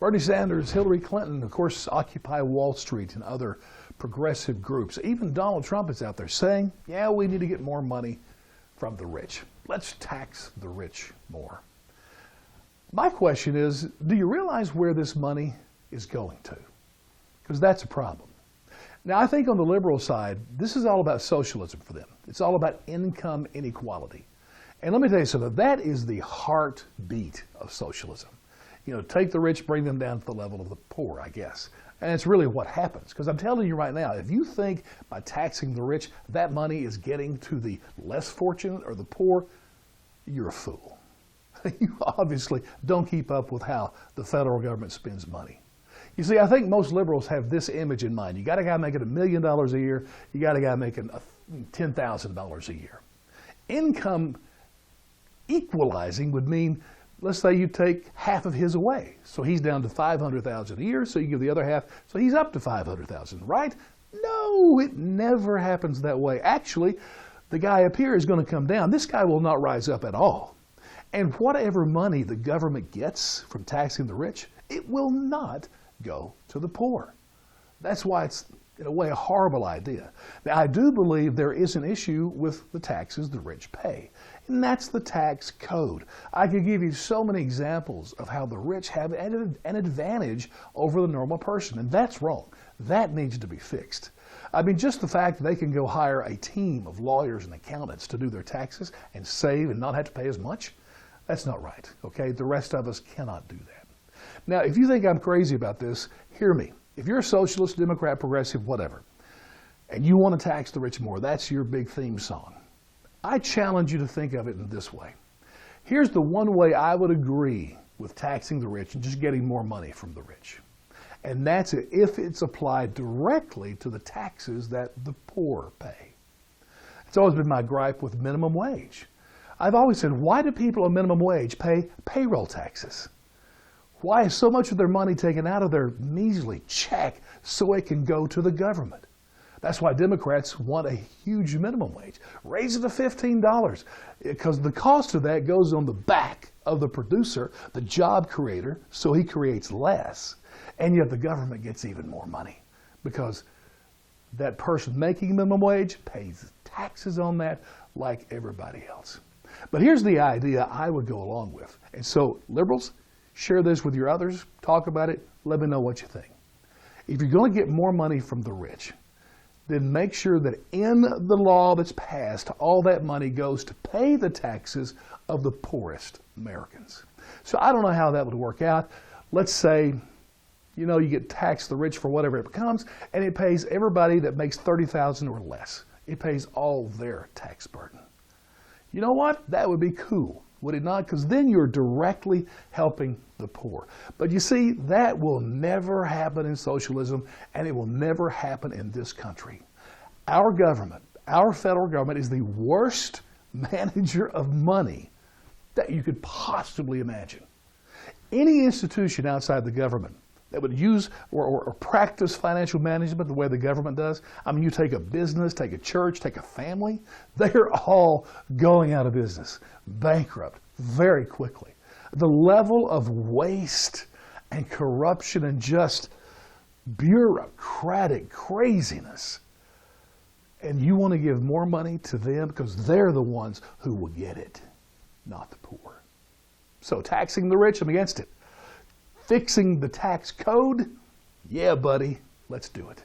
Bernie Sanders, Hillary Clinton, of course, Occupy Wall Street and other progressive groups. Even Donald Trump is out there saying, yeah, we need to get more money from the rich. Let's tax the rich more. My question is, do you realize where this money is going to? Because that's a problem. Now, I think on the liberal side, this is all about socialism for them. It's all about income inequality. And let me tell you something, that is the heartbeat of socialism. You know, take the rich, bring them down to the level of the poor, I guess. And it's really what happens. Because I'm telling you right now, if you think by taxing the rich, that money is getting to the less fortunate or the poor, you're a fool. You obviously don't keep up with how the federal government spends money. You see, I think most liberals have this image in mind. You got a guy making $1 million a year, you got a guy making $10,000 a year. Income equalizing would mean, let's say you take half of his away. So he's down to $500,000 a year, so you give the other half, so he's up to $500,000, right? No, it never happens that way. Actually, the guy up here is going to come down. This guy will not rise up at all. And whatever money the government gets from taxing the rich, it will not go to the poor. That's why it's, in a way, a horrible idea. Now, I do believe there is an issue with the taxes the rich pay, and that's the tax code. I could give you so many examples of how the rich have an advantage over the normal person, and that's wrong. That needs to be fixed. I mean, just the fact that they can go hire a team of lawyers and accountants to do their taxes and save and not have to pay as much, that's not right, okay? The rest of us cannot do that. Now, if you think I'm crazy about this, hear me. If you're a socialist, Democrat, progressive, whatever, and you want to tax the rich more, that's your big theme song. I challenge you to think of it in this way. Here's the one way I would agree with taxing the rich and just getting more money from the rich. And that's if it's applied directly to the taxes that the poor pay. It's always been my gripe with minimum wage. I've always said, why do people on minimum wage pay payroll taxes? Why is so much of their money taken out of their measly check so it can go to the government? That's why Democrats want a huge minimum wage. Raise it to $15, because the cost of that goes on the back of the producer, the job creator, so he creates less. And yet the government gets even more money because that person making minimum wage pays taxes on that like everybody else. But here's the idea I would go along with. And so, liberals, share this with your others, talk about it, let me know what you think. If you're going to get more money from the rich, then make sure that in the law that's passed, all that money goes to pay the taxes of the poorest Americans. So I don't know how that would work out. Let's say, you know, you get taxed the rich for whatever it becomes, and it pays everybody that makes $30,000 or less. It pays all their tax burden. You know what? That would be cool, would it not? Because then you're directly helping the poor. But you see, that will never happen in socialism, and it will never happen in this country. Our government, our federal government, is the worst manager of money that you could possibly imagine. Any institution outside the government that would use or practice financial management the way the government does, I mean, you take a business, take a church, take a family, they're all going out of business, bankrupt, very quickly. The level of waste and corruption and just bureaucratic craziness, and you want to give more money to them because they're the ones who will get it, not the poor. So taxing the rich, I'm against it. Fixing the tax code? Yeah, buddy, let's do it.